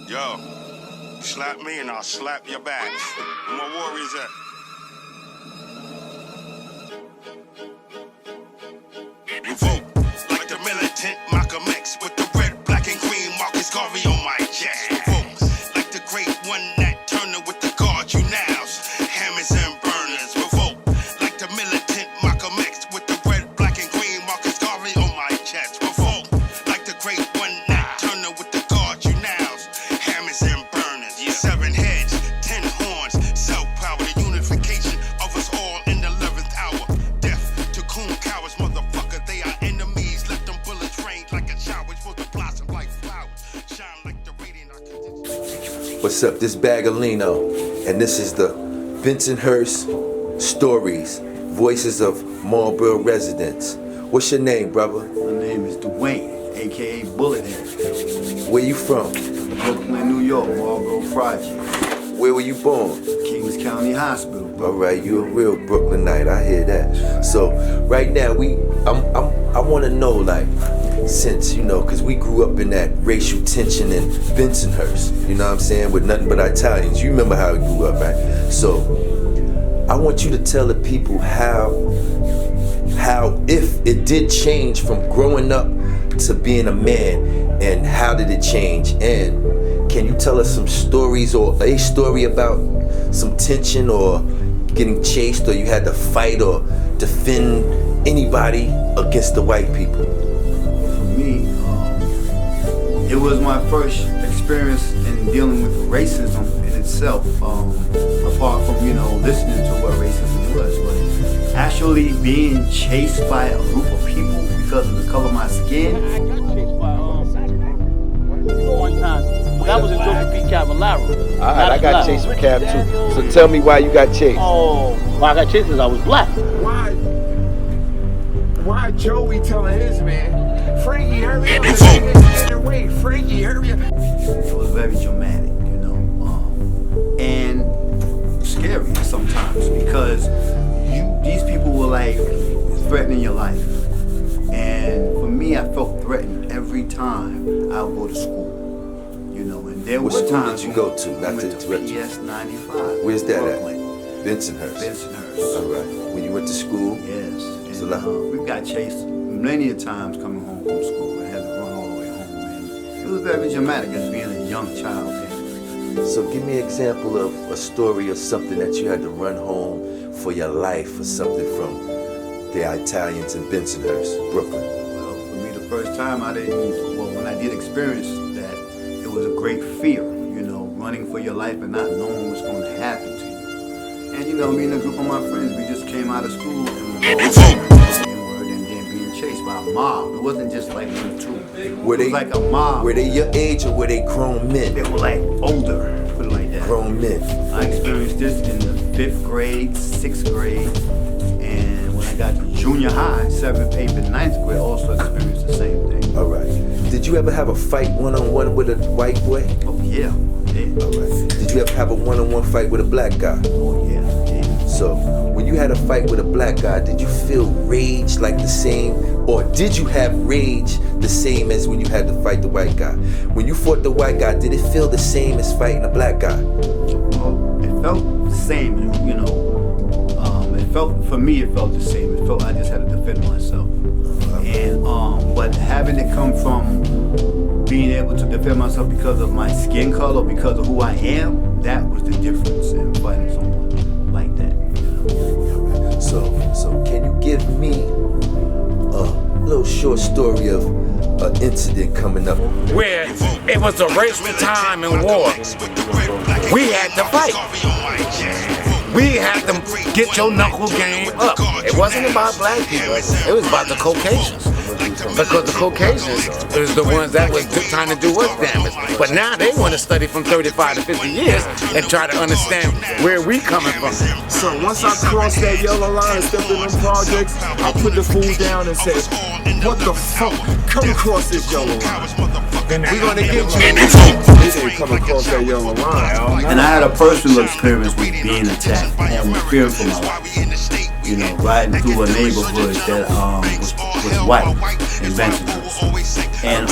Yo, slap me and I'll slap your back. Where my warriors at? Revolt like the militant Malcolm X with the red, black, and green Marcus Garvey on my chest. Revolt like the great one Nat Turner with the guard you nows, hammers and burners. Revolt like the militant Malcolm X with the red, black, and green Marcus Garvey on my chest. Revolt like the great one Nat Turner with the guard you nows, hammers and burners. 7 heads, 10 horns, self-power, the unification of us all in the 11th hour. Death to coon cowards, motherfucker, they are enemies. Let them bullets rain like a shower, supposed to blossom like flowers, shine like the radiant. What's up? This Bagalino, and this is the Bensonhurst Stories, Voices of Marlboro Residents. What's your name, brother? My name is Dwayne, aka Bullethead. Where you from? Brooklyn, New York, Marlboro Project. Where were you born? Kings County Hospital. All right, you a real Brooklynite. I hear that. So right now, I want to know, like, since because we grew up in that racial tension in Bensonhurst. You know what I'm saying? With nothing but Italians. You remember how we grew up, right? So I want you to tell the people how if it did change from growing up to being a man, and how did it change? And can you tell us some stories or a story about some tension or getting chased, or you had to fight or defend anybody against the white people? For me, it was my first experience in dealing with racism in itself, apart from, listening to what racism was. But actually being chased by a group of people because of the color of my skin. I got chased by one time. That was in Joseph P. Cavallaro. Alright, I got chased with Cav too. So tell me why you got chased. Oh, well, I got chased because I was black. Why Joey telling his man, Frankie, hurry up, wait, Frankie, hurry up. It was very dramatic, and scary sometimes, because these people were like threatening your life. And for me, I felt threatened every time I would go to school. And there What were school times did you go to? I went to PS 95. Where's that Brooklyn. at? Bensonhurst. Bensonhurst. All right. When you went to school? Yes. So And, we got chased many a times coming home from school. I had to run all the way home. And it was very dramatic as being a young child then. So give me an example of a story or something that you had to run home for your life or something from the Italians in Bensonhurst, Brooklyn. Well, for me, the first time when I did experience that, it was a great fear, running for your life and not knowing what's going to happen to you. And, me and a group of my friends, we just came out of school and we were and then being chased by a mob. It wasn't just like 1 or 2. It was like a mob. Were they your age or were they grown men? They were like older, put it like that. Grown men. I experienced this in the 5th grade, 6th grade, and when I got to junior high, 7th, 8th, and 9th grade, also experienced the same thing. All right. Did you ever have a fight one-on-one with a white boy? Oh, yeah. All right. Did you ever have a one-on-one fight with a black guy? Oh, yeah. So, when you had a fight with a black guy, did you feel rage like the same? Or did you have rage the same as when you had to fight the white guy? When you fought the white guy, did it feel the same as fighting a black guy? Well, it felt the same, for me, it felt the same. It felt I just had to defend myself. And, but having it come from being able to defend myself because of my skin color, because of who I am, that was the difference in fighting someone like that. So can you give me a little short story of an incident coming up Where it was a racial time in war. We had to fight. We had to get your knuckle game up. It wasn't about black people. It was about the Caucasians. Because the Caucasians is the ones that was trying to do us damage. But now they want to study from 35 to 50 years and try to understand where we coming from. So once I crossed that yellow line and stepped in them projects, I put the food down and said, what the fuck? Come across this yellow line. We're gonna get you. They didn't come across that yellow line. And I had a personal experience with being attacked and fearing for my life. Riding through a neighborhood that was white in Bensonhurst. And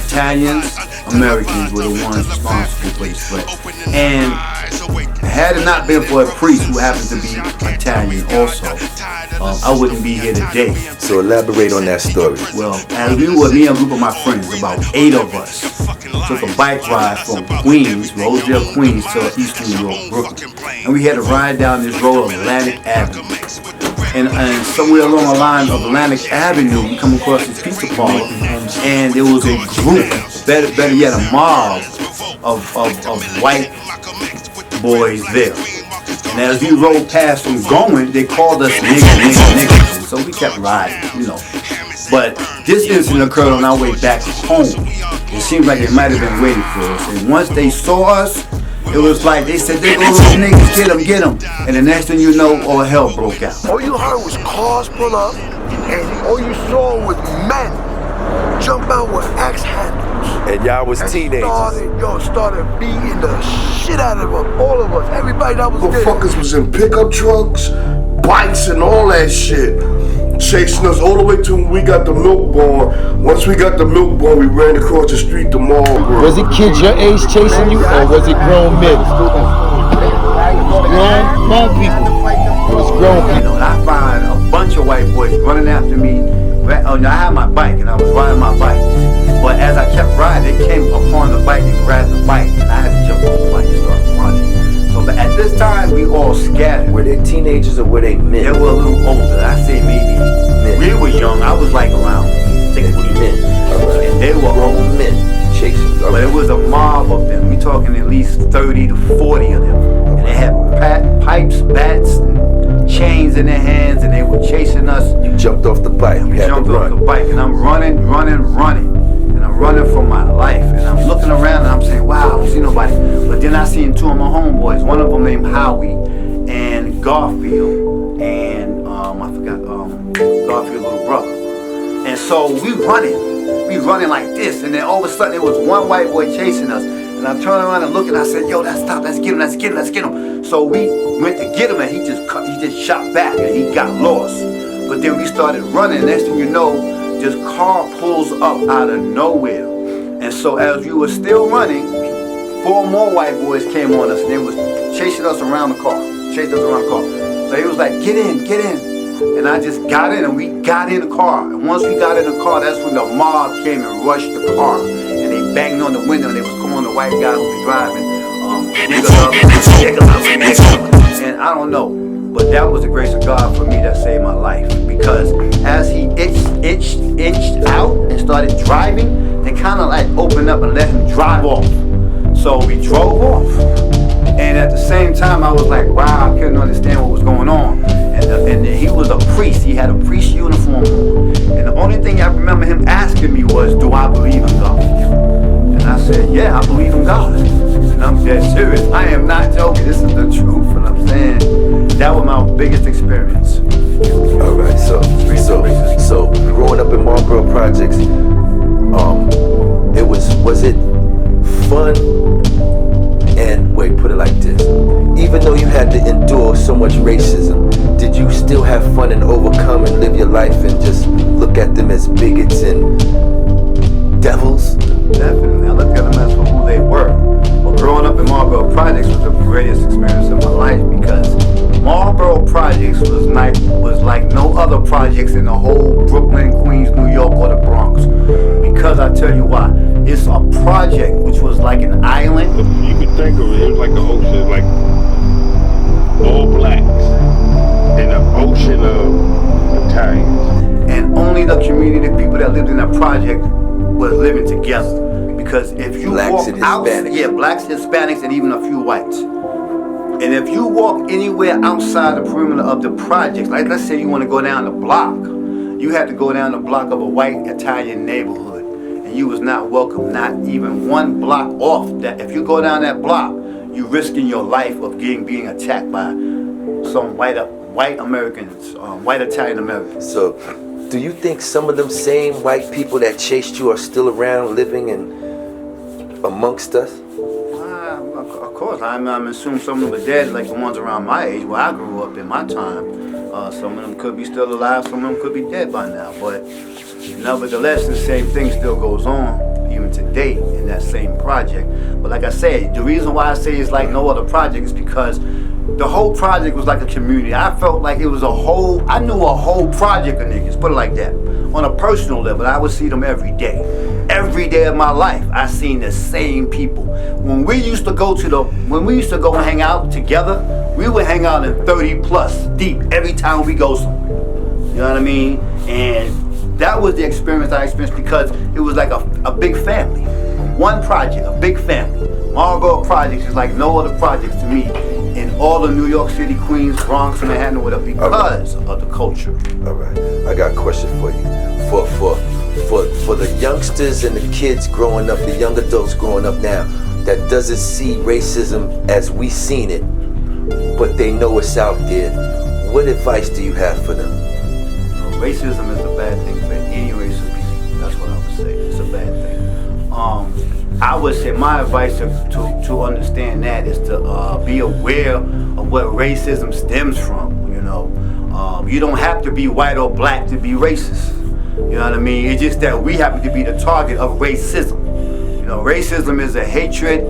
Italians, Americans were the ones responsible for this threat. And had it not been for a priest who happened to be Italian also, I wouldn't be here today. So elaborate on that story. Well, as we were, me and a group of my friends, about 8 of us, took a bike ride from Queens, Rosedale, Queens, to East New York, Brooklyn. And we had to ride down this road of Atlantic Avenue. And somewhere along the line of Atlantic Avenue, we come across this pizza parlor, and there was a group, better yet, a mob of white boys there. And as we rode past them going, they called us niggas. So we kept riding, you know. But this incident occurred on our way back home. It seemed like they might have been waiting for us. And once they saw us, it was like they said, "They go those niggas, get them." And the next thing you know, all hell broke out. All you heard was cars pull up, and all you saw was men jump out with axe handles. And y'all was teenagers. Started beating the shit out of them, all of us, everybody that was there. Motherfuckers was in pickup trucks, bikes, and all that shit, chasing us all the way till we got the milk barn. Once we got the milk barn, we ran across the street to Marlboro. Was it kids your age chasing you, or was it grown men? Grown people. It was grown people. You know, and I find a bunch of white boys running after me. I had my bike, and I was riding my bike. But as I kept riding, they came upon the bike and grabbed the bike, and I had to jump off the bike and start running. So but at this time, we all scattered. Were they teenagers or were they men? They were a little older. I say maybe men. We were young. I was like around 60 men. Right. And they were old men chasing. Right. But it was a mob of them. We talking at least 30 to 40 of them. And they had pipes, bats, and chains in their hands, and they were chasing us. You jumped off the bike. We jumped off the bike, and I'm running. And I'm running for my life. And I'm looking around, and I'm saying, wow, I don't see nobody. But then I seen 2 of my homeboys. One of them named Howie and Garfield, and I forgot Garfield's little brother. And so we running like this, and then all of a sudden there was one white boy chasing us, and I turned around and looked, and I said, "Yo, let's stop, let's get him." So we went to get him, and he just shot back, and he got lost. But then we started running, and next thing you know, this car pulls up out of nowhere, and so as we were still running, 4 more white boys came on us, and they was chasing us around the car, So he was like, get in. And I just got in, and we got in the car. And once we got in the car, that's when the mob came and rushed the car. And they banged on the window, and they was calling on the white guy who was driving. Niggas up. And I don't know, but that was the grace of God for me that saved my life. Because as he inched out and started driving, they kind of like opened up and let him drive off. So we drove off. And at the same time, I was like, wow, I couldn't understand what was going on. And he was a priest. He had a priest uniform on. And the only thing I remember him asking me was, do I believe in God? And I said, yeah, I believe in God. And I'm dead serious. I am not joking. This is the truth. And I'm saying that was my biggest experience. All right, so growing up in Marlboro Projects, was it fun? And wait, put it like this. Even though you had to endure so much racism, did you still have fun and overcome and live your life and just look at them as bigots and devils? Definitely. I looked at them as for who they were. But growing up in Marlboro Projects was the greatest experience of my life, because Marlboro Projects was like no other projects in the whole Brooklyn, Queens, New York, or the Bronx. Because I tell you why. It's a project which was like an island. You could think of it was like the ocean, like all blacks in an ocean of Italians. And only the community of people that lived in that project was living together. Because if you walk out, blacks, Hispanics, and even a few whites. And if you walk anywhere outside the perimeter of the projects, like let's say you want to go down the block, you had to go down the block of a white Italian neighborhood. You was not welcome, not even one block off. That if you go down that block, you risking your life of being attacked by some white Americans, white Italian Americans. So, do you think some of them same white people that chased you are still around, living and amongst us? Of course, I'm assuming some of them are dead, like the ones around my age, where I grew up in my time. Some of them could be still alive, some of them could be dead by now, but nevertheless, the same thing still goes on, even today. in that same project. But like I said, the reason why I say it's like no other project is because the whole project was like a community. I felt like it was I knew a whole project of niggas, put it like that. On a personal level, I would see them every day. Every day of my life, I seen the same people. When we used to go and hang out together, we would hang out in 30 plus deep every time we go somewhere. You know what I mean? And that was the experience I experienced because it was like a big family. One project, a big family. Marlboro Projects is like no other projects to me in all of New York City, Queens, Bronx, Manhattan, whatever, because of the culture. All right, I got a question for you. For the youngsters and the kids growing up, the young adults growing up now, that doesn't see racism as we seen it, but they know it's out there, what advice do you have for them? Racism is a bad thing for any race of people. That's what I would say. It's a bad thing. I would say my advice to understand that is to be aware of what racism stems from. You know, you don't have to be white or black to be racist. You know what I mean? It's just that we happen to be the target of racism. You know, racism is a hatred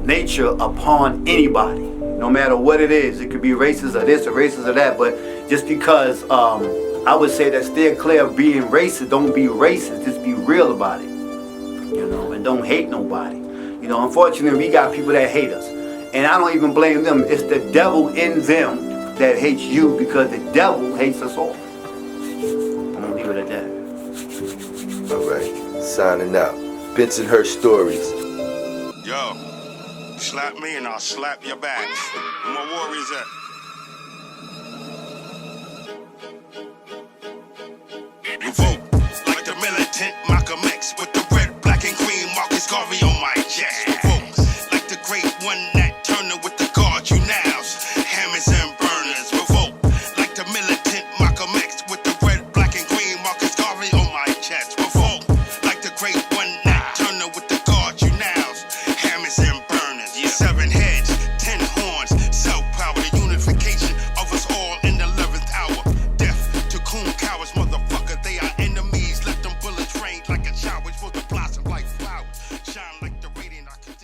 nature upon anybody, no matter what it is. It could be racist or this or racist or that, but just because I would say that steer clear of being racist, don't be racist, just be real about it. You know, and don't hate nobody. You know, unfortunately, we got people that hate us. And I don't even blame them. It's the devil in them that hates you because the devil hates us all. I'm gonna leave it at that. All right, signing out. Bensonhurst Stories. Yo, slap me and I'll slap your back. Where my warriors at? Revolt like the militant Malcolm X with the red, black, and green Marcus Garvey on